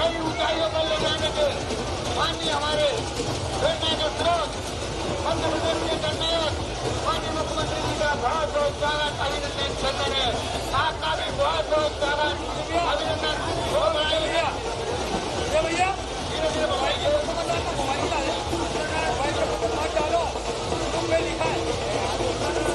नई ऊंचाइयों पर ले जाने के माननीय हमारे प्रेरणा के स्रोत मध्य प्रदेश के जननायक माननीय मुख्यमंत्री जी का बहुत बहुत स्वागत अभिनंदन करते हैं। आपका भी बहुत बहुत स्वागत अभिनंदन हो भैया भैया धीरे धीरे बढ़ाइए डालो तुम में लिखा है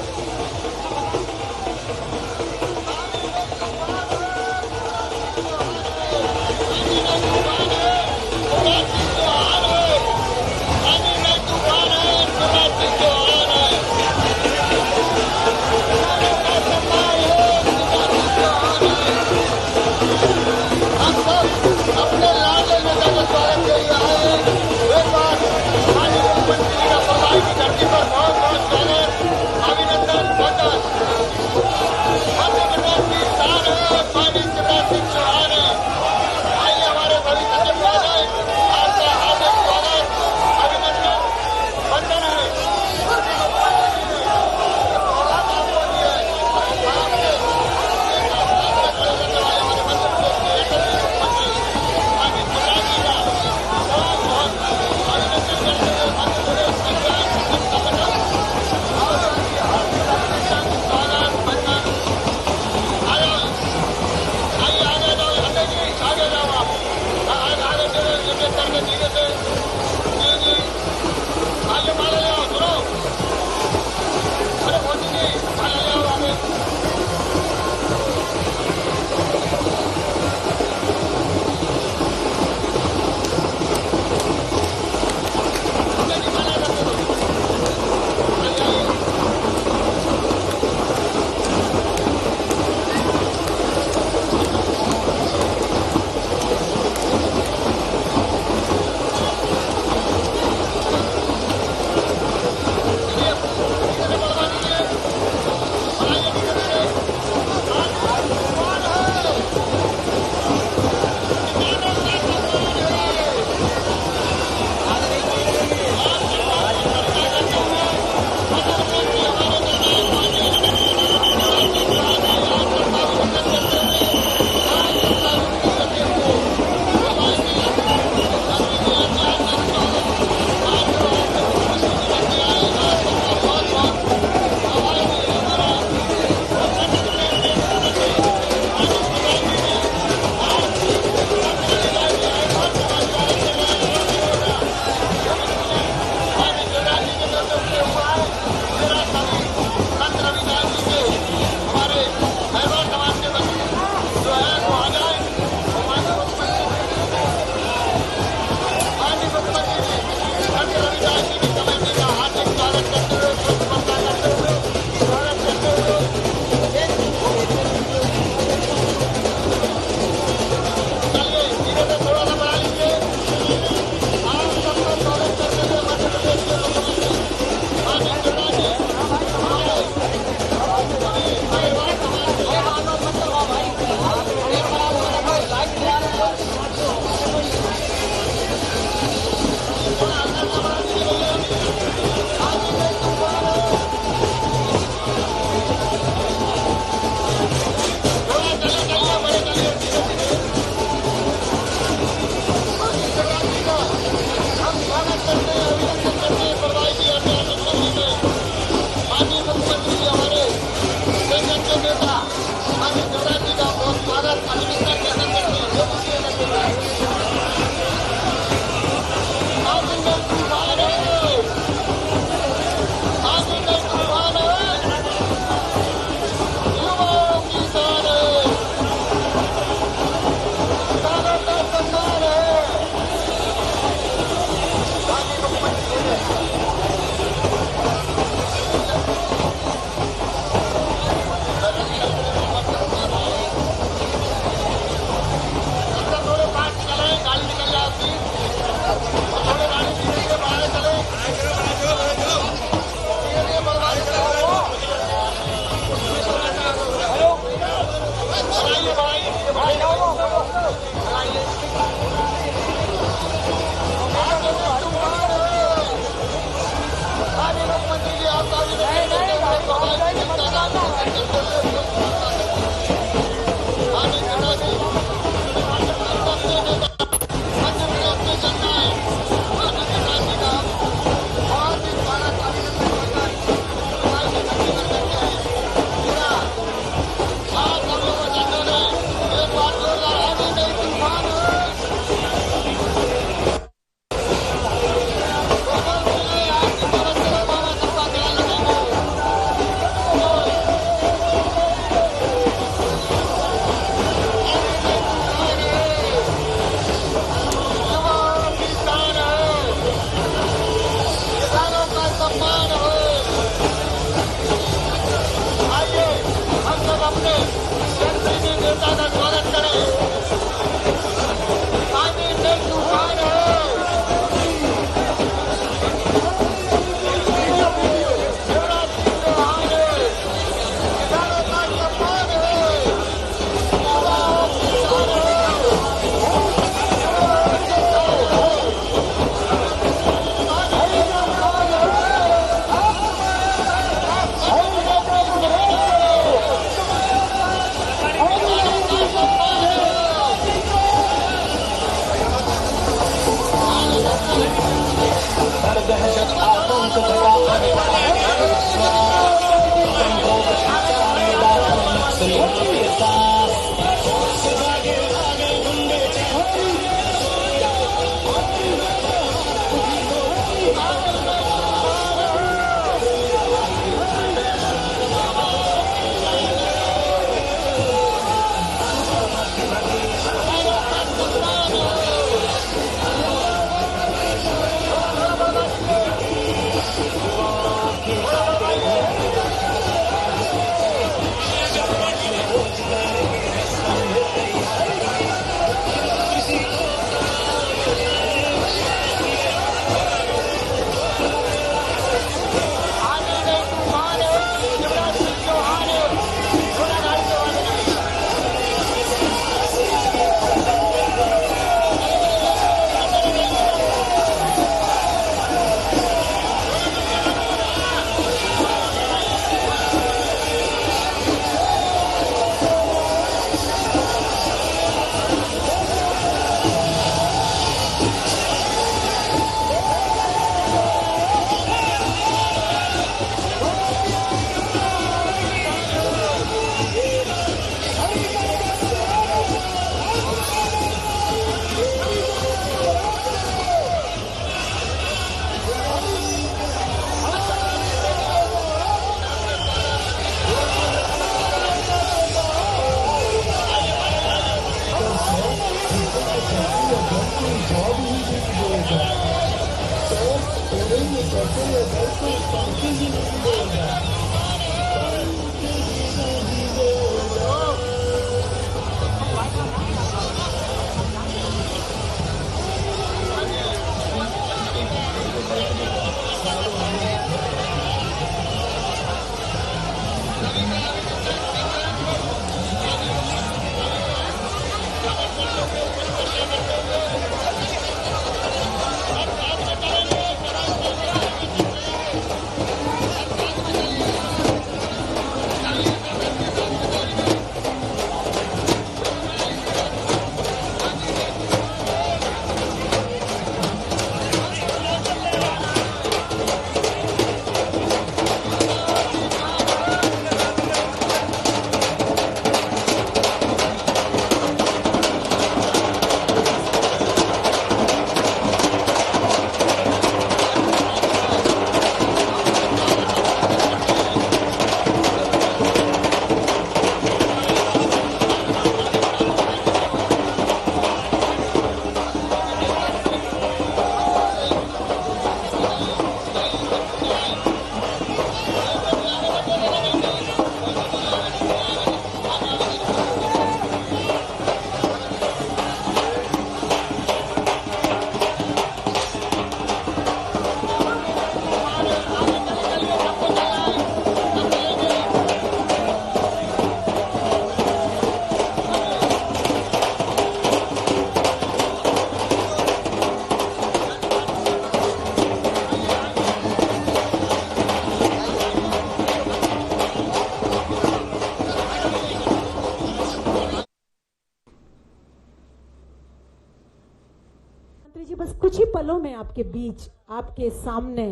जी बस कुछ ही पलों में आपके बीच, आपके सामने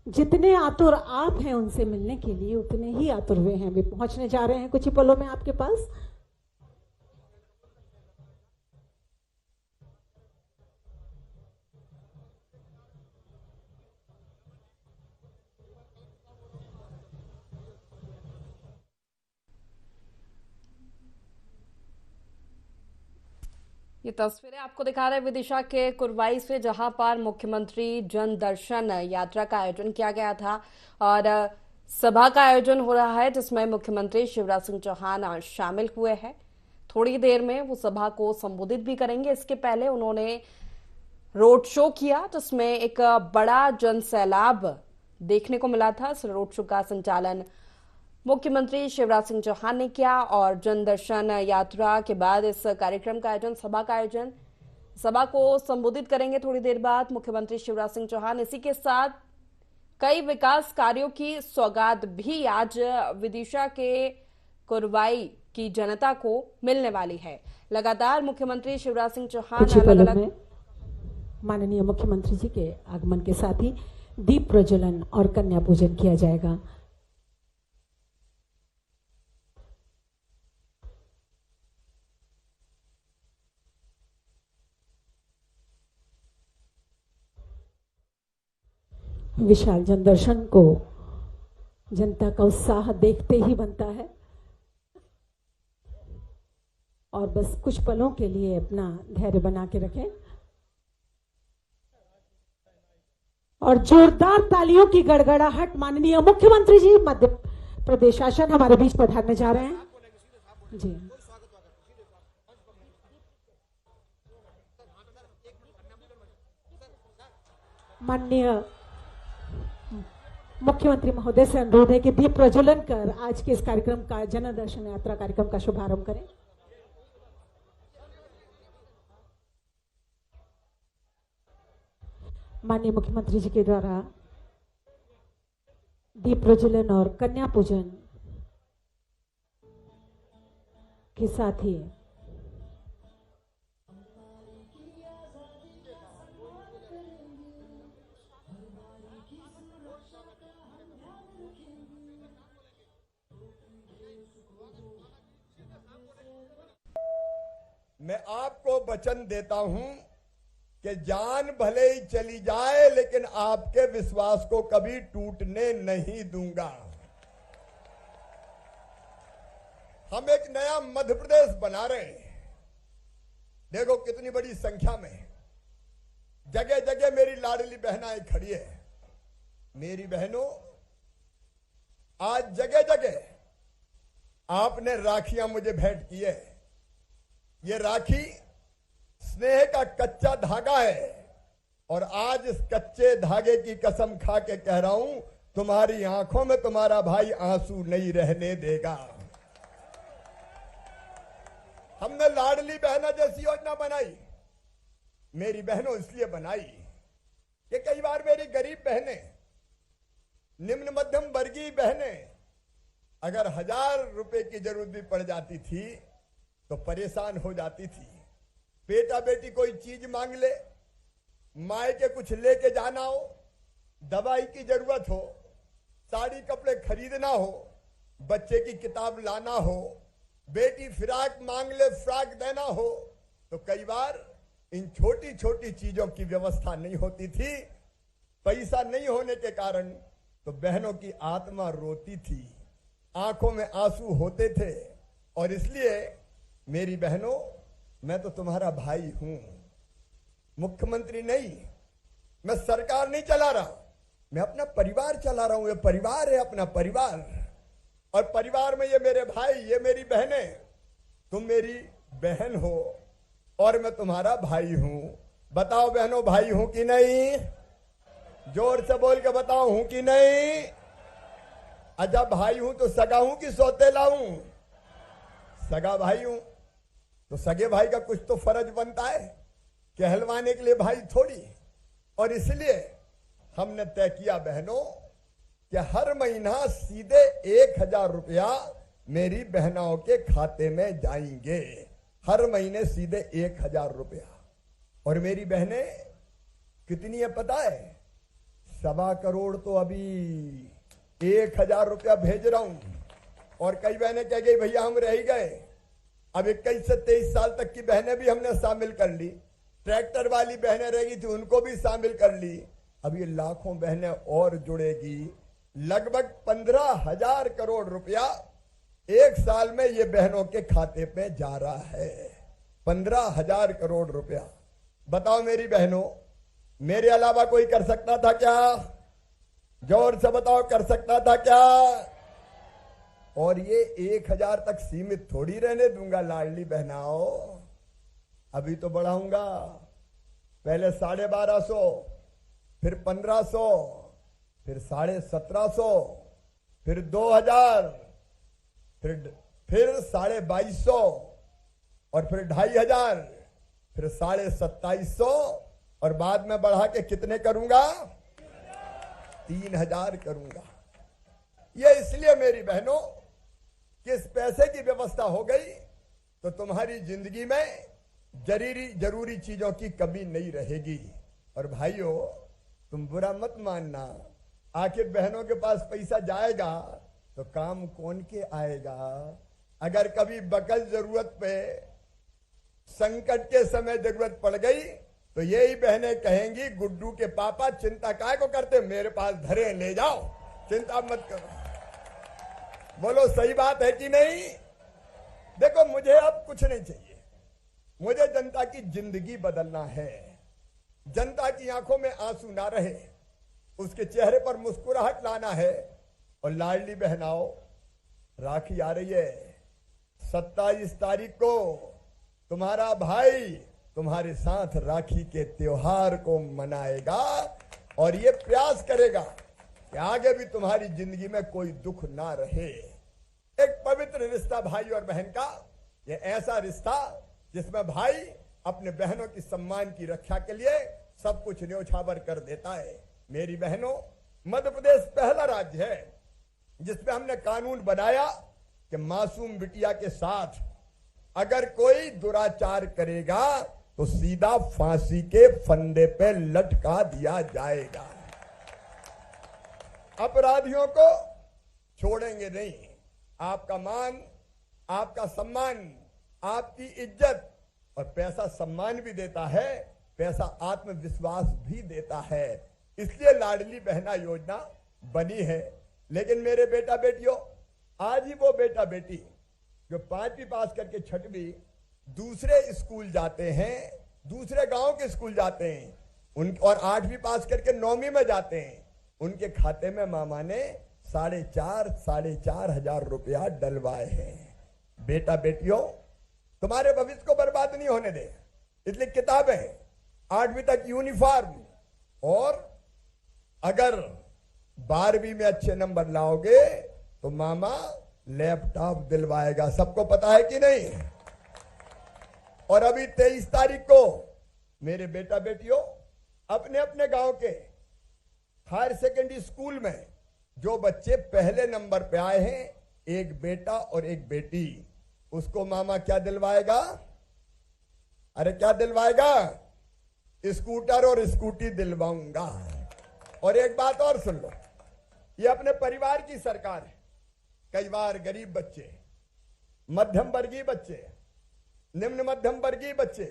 जितने आतुर आप हैं उनसे मिलने के लिए, उतने ही आतुर वे हैं, वे पहुंचने जा रहे हैं कुछ ही पलों में आपके पास। ये तस्वीरें आपको दिखा रहे हैं विदिशा के कुरवाई से, जहां पर मुख्यमंत्री जन दर्शन यात्रा का आयोजन किया गया था और सभा का आयोजन हो रहा है जिसमें मुख्यमंत्री शिवराज सिंह चौहान शामिल हुए हैं। थोड़ी देर में वो सभा को संबोधित भी करेंगे। इसके पहले उन्होंने रोड शो किया जिसमें एक बड़ा जन सैलाब देखने को मिला था। इस रोड शो का संचालन मुख्यमंत्री शिवराज सिंह चौहान ने किया और जन दर्शन यात्रा के बाद इस कार्यक्रम का आयोजन, सभा को संबोधित करेंगे थोड़ी देर बाद मुख्यमंत्री शिवराज सिंह चौहान। इसी के साथ कई विकास कार्यों की सौगात भी आज विदिशा के कुरवाई की जनता को मिलने वाली है। लगातार मुख्यमंत्री शिवराज सिंह चौहान अलग अलग माननीय मुख्यमंत्री जी के आगमन के साथ ही दीप प्रज्वलन और कन्या पूजन किया जाएगा। विशाल जन दर्शन को जनता का उत्साह देखते ही बनता है और बस कुछ पलों के लिए अपना धैर्य बना के रखें और जोरदार तालियों की गड़गड़ाहट माननीय मुख्यमंत्री जी मध्य प्रदेश शासन हमारे बीच पधारने जा रहे हैं जी। माननीय मुख्यमंत्री महोदय से अनुरोध है कि दीप प्रज्वलन कर आज के इस कार्यक्रम का जन दर्शन यात्रा कार्यक्रम का शुभारंभ करें। माननीय मुख्यमंत्री जी के द्वारा दीप प्रज्वलन और कन्या पूजन के साथ ही मैं आपको वचन देता हूं कि जान भले ही चली जाए लेकिन आपके विश्वास को कभी टूटने नहीं दूंगा। हम एक नया मध्य प्रदेश बना रहे हैं। देखो कितनी बड़ी संख्या में जगह जगह मेरी लाडली बहनाएं खड़ी है। मेरी बहनों, आज जगह जगह आपने राखियां मुझे भेंट की है। ये राखी स्नेह का कच्चा धागा है और आज इस कच्चे धागे की कसम खा के कह रहा हूं, तुम्हारी आंखों में तुम्हारा भाई आंसू नहीं रहने देगा। हमने लाडली बहना जैसी योजना बनाई। मेरी बहनों इसलिए बनाई कि कई बार मेरी गरीब बहनें, निम्न मध्यम वर्गीय बहनें अगर 1000 रुपए की जरूरत भी पड़ जाती थी तो परेशान हो जाती थी। बेटा बेटी कोई चीज मांग ले, माए के कुछ लेके जाना हो, दवाई की जरूरत हो, साड़ी कपड़े खरीदना हो, बच्चे की किताब लाना हो, बेटी फिराक मांग ले, फ्राक देना हो, तो कई बार इन छोटी छोटी चीजों की व्यवस्था नहीं होती थी। पैसा नहीं होने के कारण तो बहनों की आत्मा रोती थी, आंखों में आंसू होते थे। और इसलिए मेरी बहनों, मैं तो तुम्हारा भाई हूं, मुख्यमंत्री नहीं, मैं सरकार नहीं चला रहा, मैं अपना परिवार चला रहा हूं। ये परिवार है, अपना परिवार, और परिवार में ये मेरे भाई, ये मेरी बहनें, तुम मेरी बहन हो और मैं तुम्हारा भाई हूं। बताओ बहनों, भाई हूं कि नहीं? जोर से बोल के बताओ, हूं कि नहीं? अच्छा भाई हूं तो सगा हूं कि सौतेला हूं? सगा भाई हूं तो सगे भाई का कुछ तो फर्ज बनता है, कहलवाने के लिए भाई थोड़ी। और इसलिए हमने तय किया बहनों कि हर महीना सीधे 1000 रुपया मेरी बहनों के खाते में जाएंगे। हर महीने सीधे 1000 रुपया। और मेरी बहनें कितनी है पता है? 1.25 करोड़ तो अभी 1000 रुपया भेज रहा हूं। और कई बहनें कह गई भैया हम रह गए। अब 21 से 23 साल तक की बहनें भी हमने शामिल कर ली। ट्रैक्टर वाली बहनें रह गई थी, उनको भी शामिल कर ली। अब ये लाखों बहनें और जुड़ेगी। लगभग 15,000 करोड़ रुपया एक साल में ये बहनों के खाते पे जा रहा है। 15,000 करोड़ रुपया। बताओ मेरी बहनों, मेरे अलावा कोई कर सकता था क्या? जोर से बताओ, कर सकता था क्या? और ये 1000 तक सीमित थोड़ी रहने दूंगा लाडली बहनाओ, अभी तो बढ़ाऊंगा। पहले 1250, फिर 1500, फिर 1750, फिर 2000, फिर 2250, और फिर 2500, फिर 2750, और बाद में बढ़ा के कितने करूंगा? 3000 करूंगा। ये इसलिए मेरी बहनों कि इस पैसे की व्यवस्था हो गई तो तुम्हारी जिंदगी में जरूरी चीजों की कमी नहीं रहेगी। और भाइयों, तुम बुरा मत मानना, आखिर बहनों के पास पैसा जाएगा तो काम कौन के आएगा। अगर कभी बकल जरूरत पे, संकट के समय जरूरत पड़ गई तो यही बहनें कहेंगी, गुड्डू के पापा चिंता काय को करते, मेरे पास धरे ले जाओ, चिंता मत करो। बोलो सही बात है कि नहीं। देखो मुझे अब कुछ नहीं चाहिए, मुझे जनता की जिंदगी बदलना है। जनता की आंखों में आंसू ना रहे, उसके चेहरे पर मुस्कुराहट लाना है। और लाडली बहनाओ, राखी आ रही है, 27 तारीख को तुम्हारा भाई तुम्हारे साथ राखी के त्योहार को मनाएगा और ये प्रयास करेगा कि आगे भी तुम्हारी जिंदगी में कोई दुख ना रहे। एक पवित्र रिश्ता भाई और बहन का, ये ऐसा रिश्ता जिसमें भाई अपने बहनों की सम्मान की रक्षा के लिए सब कुछ न्योछावर कर देता है। मेरी बहनों, मध्य प्रदेश पहला राज्य है जिसमें हमने कानून बनाया कि मासूम बिटिया के साथ अगर कोई दुराचार करेगा तो सीधा फांसी के फंदे पे लटका दिया जाएगा। अपराधियों को छोड़ेंगे नहीं। आपका मान, आपका सम्मान, आपकी इज्जत, और पैसा सम्मान भी देता है, पैसा आत्मविश्वास भी देता है। इसलिए लाडली बहना योजना बनी है। लेकिन मेरे बेटा बेटियों, आज ही वो बेटा बेटी जो 5वीं पास करके 6वीं दूसरे स्कूल जाते हैं, दूसरे गांव के स्कूल जाते हैं, उन और 8वीं पास करके 9वीं में जाते हैं, उनके खाते में मामा ने 4,500 हजार रुपया डलवाए हैं। बेटा बेटियों, तुम्हारे भविष्य को बर्बाद नहीं होने दे, इसलिए किताबें, 8वीं तक यूनिफॉर्म, और अगर 12वीं में अच्छे नंबर लाओगे तो मामा लैपटॉप दिलवाएगा। सबको पता है कि नहीं। और अभी 23 तारीख को मेरे बेटा बेटियों अपने अपने गांव के हायर सेकेंडरी स्कूल में जो बच्चे पहले नंबर पे आए हैं, एक बेटा और एक बेटी, उसको मामा क्या दिलवाएगा? अरे क्या दिलवाएगा? स्कूटर और स्कूटी दिलवाऊंगा। और एक बात और सुन लो, ये अपने परिवार की सरकार है। कई बार गरीब बच्चे, मध्यम वर्गीय बच्चे, निम्न मध्यम वर्गीय बच्चे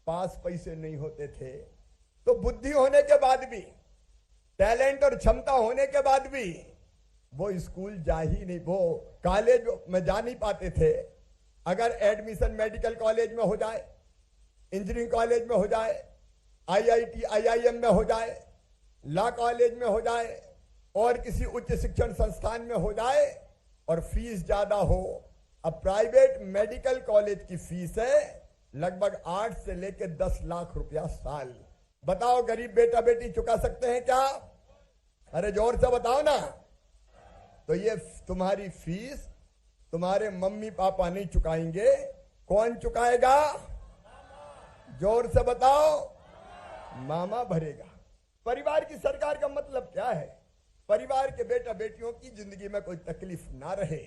पास पैसे नहीं होते थे तो बुद्धि होने के बाद भी, टैलेंट और क्षमता होने के बाद भी वो स्कूल जा ही नहीं, वो कॉलेज में जा नहीं पाते थे। अगर एडमिशन मेडिकल कॉलेज में हो जाए, इंजीनियरिंग कॉलेज में हो जाए, IIT IIM में हो जाए, लॉ कॉलेज में हो जाए और किसी उच्च शिक्षण संस्थान में हो जाए और फीस ज्यादा हो। अब प्राइवेट मेडिकल कॉलेज की फीस है लगभग 8 से लेकर 10 लाख रुपया साल। बताओ गरीब बेटा बेटी चुका सकते हैं क्या? अरे जोर से बताओ ना। तो ये तुम्हारी फीस तुम्हारे मम्मी पापा नहीं चुकाएंगे, कौन चुकाएगा? जोर से बताओ। मामा भरेगा। परिवार की सरकार का मतलब क्या है? परिवार के बेटा बेटियों की जिंदगी में कोई तकलीफ ना रहे।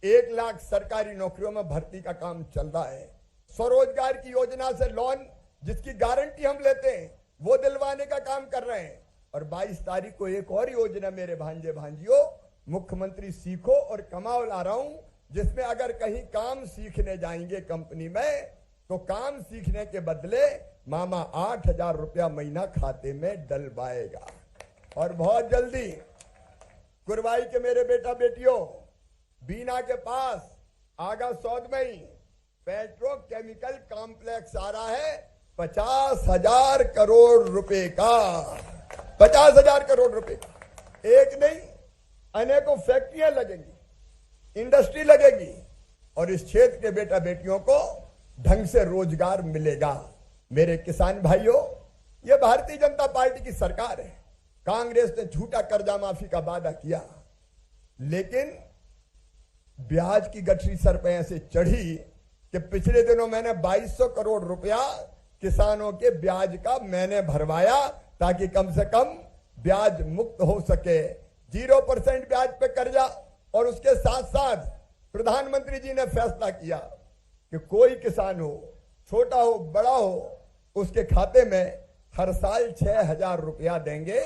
1 लाख सरकारी नौकरियों में भर्ती का काम चल रहा है। स्वरोजगार की योजना से लोन जिसकी गारंटी हम लेते हैं वो दिलवाने का काम कर रहे हैं। और 22 तारीख को एक और योजना मेरे भांजे भांजियों, मुख्यमंत्री सीखो और कमाओ ला रहा हूं, जिसमें अगर कहीं काम सीखने जाएंगे कंपनी में तो काम सीखने के बदले मामा 8,000 रुपया महीना खाते में डलवाएगा। और बहुत जल्दी कुरवाई के मेरे बेटा बेटियों, बीना के पास आगा सौद में ही पेट्रोकेमिकल कॉम्प्लेक्स आ रहा है 50,000 करोड़ रुपए का। 50,000 करोड़ रुपए का। एक नहीं, अनेकों फैक्ट्रियां लगेंगी, इंडस्ट्री लगेगी और इस क्षेत्र के बेटा बेटियों को ढंग से रोजगार मिलेगा। मेरे किसान भाइयों, ये भारतीय जनता पार्टी की सरकार है। कांग्रेस ने झूठा कर्जा माफी का वादा किया, लेकिन ब्याज की गठरी सर पे ऐसे चढ़ी कि पिछले दिनों मैंने 2200 करोड़ रुपया किसानों के ब्याज का मैंने भरवाया ताकि कम से कम ब्याज मुक्त हो सके। 0% ब्याज पे कर्जा। और उसके साथ साथ प्रधानमंत्री जी ने फैसला किया कि कोई किसान हो, छोटा हो बड़ा हो, उसके खाते में हर साल 6,000 रुपया देंगे,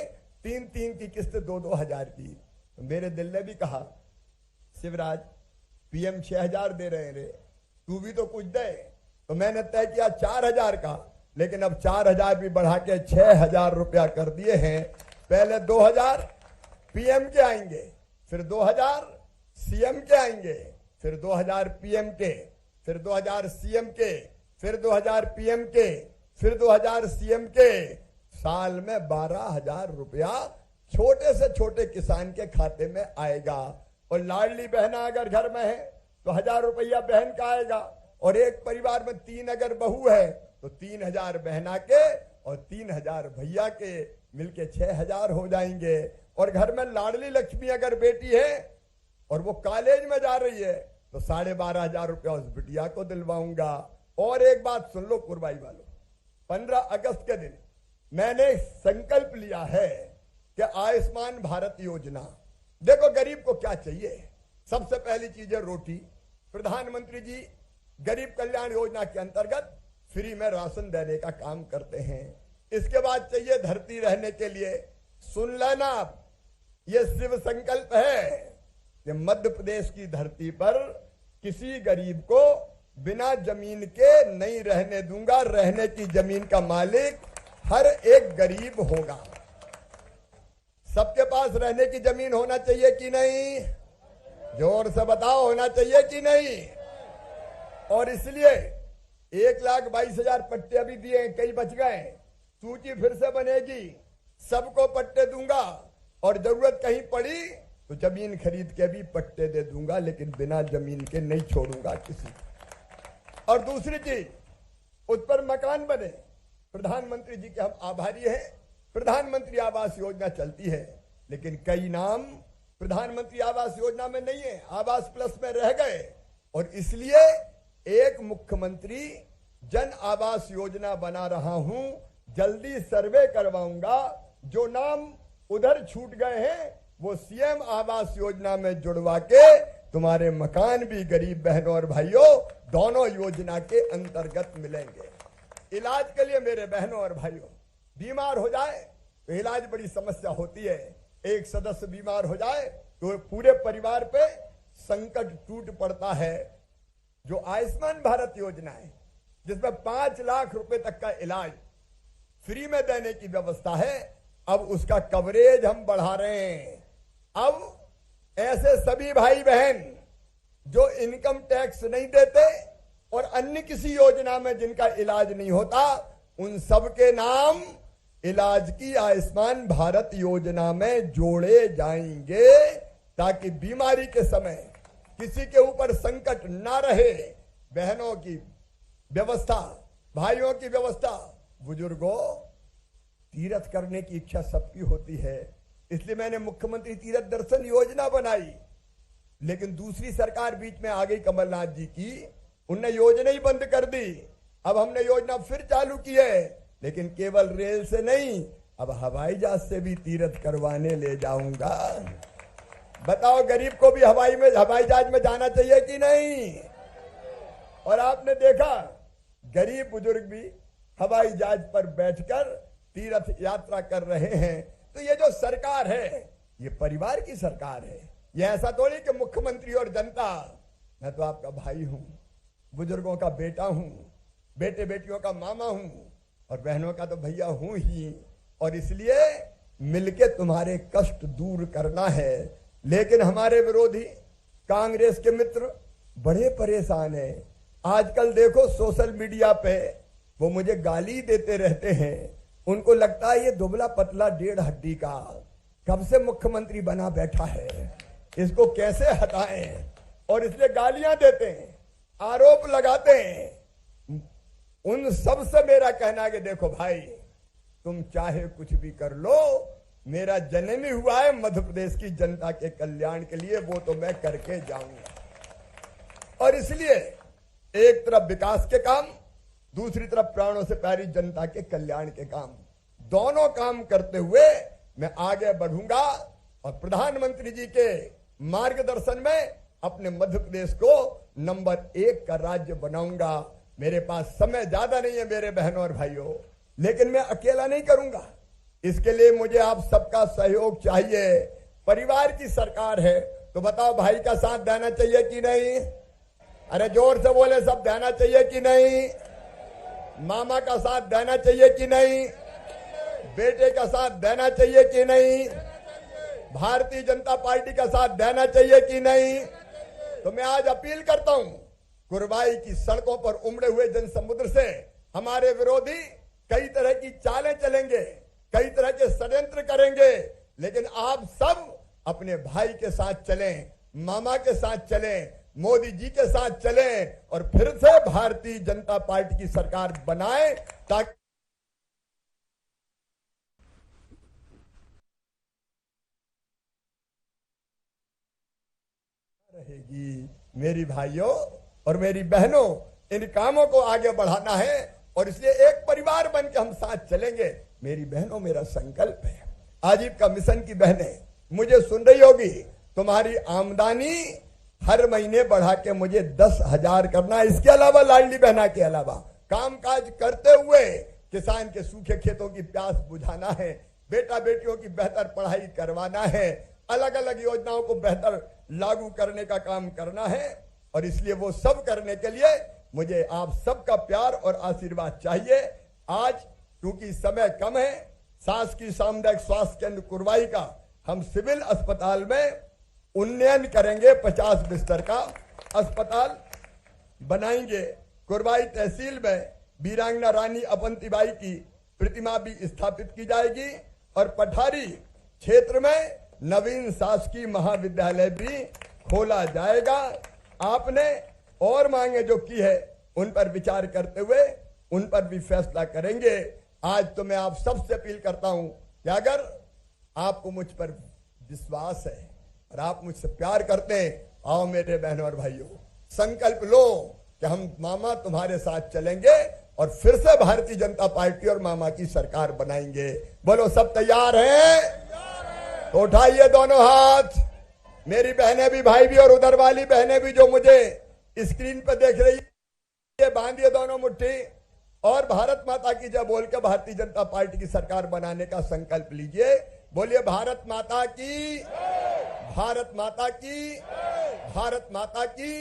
3-3 की किस्त 2-2 हजार की। तो मेरे दिल ने भी कहा, शिवराज पीएम 6,000 दे रहे हैं रे, तू भी तो कुछ दे। तो मैंने तय किया 4,000 का, लेकिन अब 4,000 भी बढ़ा के 6,000 रुपया कर दिए हैं। पहले 2,000 पीएम के आएंगे, फिर 2,000 सीएम के आएंगे, फिर 2,000 पीएम के, फिर 2,000 सीएम के, फिर 2,000 पीएम के, फिर 2,000 सीएम के। साल में 12,000 रुपया छोटे से छोटे किसान के खाते में आएगा। और लाडली बहना अगर घर में है तो 1,000 रुपया बहन का आएगा। और एक परिवार में 3 अगर बहू है तो 3,000 बहना के और 3,000 भैया के, मिलके 6,000 हो जाएंगे। और घर में लाडली लक्ष्मी अगर बेटी है और वो कॉलेज में जा रही है तो 12,500 रुपया उस बिटिया को दिलवाऊंगा। और एक बात सुन लो कुरबाई वालों, 15 अगस्त के दिन मैंने संकल्प लिया है कि आयुष्मान भारत योजना, देखो गरीब को क्या चाहिए, सबसे पहली चीज है रोटी। प्रधानमंत्री जी गरीब कल्याण योजना के अंतर्गत फ्री में राशन देने का काम करते हैं। इसके बाद चाहिए धरती रहने के लिए। सुन लेना, ये शिव संकल्प है कि मध्य प्रदेश की धरती पर किसी गरीब को बिना जमीन के नहीं रहने दूंगा। रहने की जमीन का मालिक हर एक गरीब होगा। सबके पास रहने की जमीन होना चाहिए कि नहीं? जोर से बताओ, होना चाहिए कि नहीं? और इसलिए 1,22,000 पट्टे अभी दिए, कई बच गए, सूची फिर से बनेगी, सबको पट्टे दूंगा। और जरूरत कहीं पड़ी तो जमीन खरीद के भी पट्टे दे दूंगा, लेकिन बिना जमीन के नहीं छोड़ूंगा किसी को। और दूसरी चीज, उस पर मकान बने। प्रधानमंत्री जी के हम आभारी हैं। प्रधानमंत्री आवास योजना चलती है, लेकिन कई नाम प्रधानमंत्री आवास योजना में नहीं है, आवास प्लस में रह गए। और इसलिए एक मुख्यमंत्री जन आवास योजना बना रहा हूं, जल्दी सर्वे करवाऊंगा। जो नाम उधर छूट गए हैं वो सीएम आवास योजना में जुड़वा के तुम्हारे मकान भी गरीब बहनों और भाइयों दोनों योजना के अंतर्गत मिलेंगे। इलाज के लिए मेरे बहनों और भाइयों, बीमार हो जाए तो इलाज बड़ी समस्या होती है। एक सदस्य बीमार हो जाए तो पूरे परिवार पे संकट टूट पड़ता है। जो आयुष्मान भारत योजना है, जिसमें 5 लाख रुपए तक का इलाज फ्री में देने की व्यवस्था है, अब उसका कवरेज हम बढ़ा रहे हैं। अब ऐसे सभी भाई बहन जो इनकम टैक्स नहीं देते और अन्य किसी योजना में जिनका इलाज नहीं होता, उन सब के नाम इलाज की आयुष्मान भारत योजना में जोड़े जाएंगे, ताकि बीमारी के समय किसी के ऊपर संकट ना रहे। बहनों की व्यवस्था, भाइयों की व्यवस्था, बुजुर्गों, तीर्थ करने की इच्छा सबकी होती है। इसलिए मैंने मुख्यमंत्री तीर्थ दर्शन योजना बनाई, लेकिन दूसरी सरकार बीच में आ गई कमलनाथ जी की, उनने योजना ही बंद कर दी। अब हमने योजना फिर चालू की है, लेकिन केवल रेल से नहीं, अब हवाई जहाज से भी तीर्थ करवाने ले जाऊंगा। बताओ गरीब को भी हवाई जहाज में जाना चाहिए कि नहीं? और आपने देखा गरीब बुजुर्ग भी हवाई जहाज पर बैठकर तीर्थ यात्रा कर रहे हैं। तो ये जो सरकार है, ये परिवार की सरकार है। ये ऐसा थोड़ी कि मुख्यमंत्री और जनता, मैं तो आपका भाई हूं, बुजुर्गों का बेटा हूं, बेटे बेटियों का मामा हूं, और बहनों का तो भैया हूं ही। और इसलिए मिलके तुम्हारे कष्ट दूर करना है। लेकिन हमारे विरोधी कांग्रेस के मित्र बड़े परेशान हैं। आजकल देखो सोशल मीडिया पे वो मुझे गाली देते रहते हैं। उनको लगता है ये दुबला पतला 1.5 हड्डी का कब से मुख्यमंत्री बना बैठा है, इसको कैसे हटाएं, और इसलिए गालियां देते हैं, आरोप लगाते हैं। उन सब से मेरा कहना है कि देखो भाई, तुम चाहे कुछ भी कर लो, मेरा जन्म ही हुआ है मध्य प्रदेश की जनता के कल्याण के लिए, वो तो मैं करके जाऊंगा। और इसलिए एक तरफ विकास के काम, दूसरी तरफ प्राणों से प्यारी जनता के कल्याण के काम, दोनों काम करते हुए मैं आगे बढ़ूंगा। और प्रधानमंत्री जी के मार्गदर्शन में अपने मध्य प्रदेश को नंबर 1 का राज्य बनाऊंगा। मेरे पास समय ज्यादा नहीं है मेरे बहनों और भाइयों, लेकिन मैं अकेला नहीं करूंगा। इसके लिए मुझे आप सबका सहयोग चाहिए। परिवार की सरकार है तो बताओ, भाई का साथ देना चाहिए कि नहीं? अरे जोर से बोले, सब देना चाहिए कि नहीं? मामा का साथ देना चाहिए कि नहीं? बेटे का साथ देना चाहिए कि नहीं? भारतीय जनता पार्टी का साथ देना चाहिए कि नहीं? तो मैं आज अपील करता हूं, कुरवाई की सड़कों पर उमड़े हुए जनसमुद्र से हमारे विरोधी कई तरह की चालें चलेंगे, कई तरह के षड्यंत्र करेंगे, लेकिन आप सब अपने भाई के साथ चलें, मामा के साथ चलें, मोदी जी के साथ चलें और फिर से भारतीय जनता पार्टी की सरकार बनाएं, ताकि रहेगी। मेरी भाइयों और मेरी बहनों, इन कामों को आगे बढ़ाना है और इसलिए एक परिवार बन के हम साथ चलेंगे। मेरी बहनों, मेरा संकल्प है, आजीविका मिशन की बहनें मुझे सुन रही होगी, तुम्हारी आमदनी हर महीने बढ़ा के मुझे 10,000 करना है। इसके अलावा लाडली बहना के अलावा कामकाज करते हुए किसान के सूखे खेतों की प्यास बुझाना है, बेटा बेटियों की बेहतर पढ़ाई करवाना है, अलग अलग योजनाओं को बेहतर लागू करने का काम करना है। और इसलिए वो सब करने के लिए मुझे आप सबका प्यार और आशीर्वाद चाहिए। आज क्योंकि समय कम है, शासकीय सामुदायिक स्वास्थ्य केंद्र कुरवाई का हम सिविल अस्पताल में उन्नयन करेंगे, 50 बिस्तर का अस्पताल बनाएंगे। कुरवाई तहसील में वीरांगना रानी अवंतीबाई की प्रतिमा भी स्थापित की जाएगी और पठारी क्षेत्र में नवीन शासकीय महाविद्यालय भी खोला जाएगा। आपने और मांगे जो की है उन पर विचार करते हुए उन पर भी फैसला करेंगे। आज तो मैं आप सबसे अपील करता हूं कि अगर आपको मुझ पर विश्वास है और आप मुझसे प्यार करते हैं, आओ मेरे बहनों और भाइयों, संकल्प लो कि हम मामा तुम्हारे साथ चलेंगे और फिर से भारतीय जनता पार्टी और मामा की सरकार बनाएंगे। बोलो, सब तैयार हैं? तो उठाइए दोनों हाथ। मेरी बहनें भी, भाई भी और उधर वाली बहनें भी जो मुझे स्क्रीन पर देख रही है, बांधिए दोनों मुट्ठी और भारत माता की जय बोल के भारतीय जनता पार्टी की सरकार बनाने का संकल्प लीजिए। बोलिए, भारत माता की, भारत माता की, भारत माता की।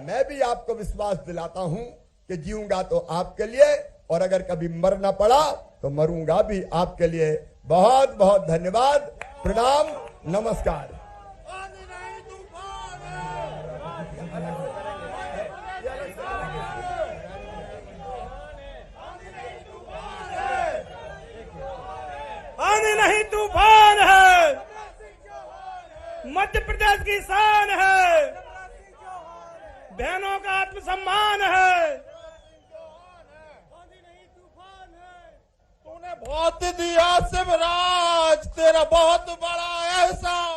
मैं भी आपको विश्वास दिलाता हूं कि जीऊंगा तो आपके लिए और अगर कभी मरना पड़ा तो मरूंगा भी आपके लिए। बहुत बहुत धन्यवाद, प्रणाम, नमस्कार। आंधी नहीं तूफान है, मध्य प्रदेश की शान है, बहनों का आत्मसम्मान है। तूने बहुत दिया शिवराज, तेरा बहुत बड़ा एहसान।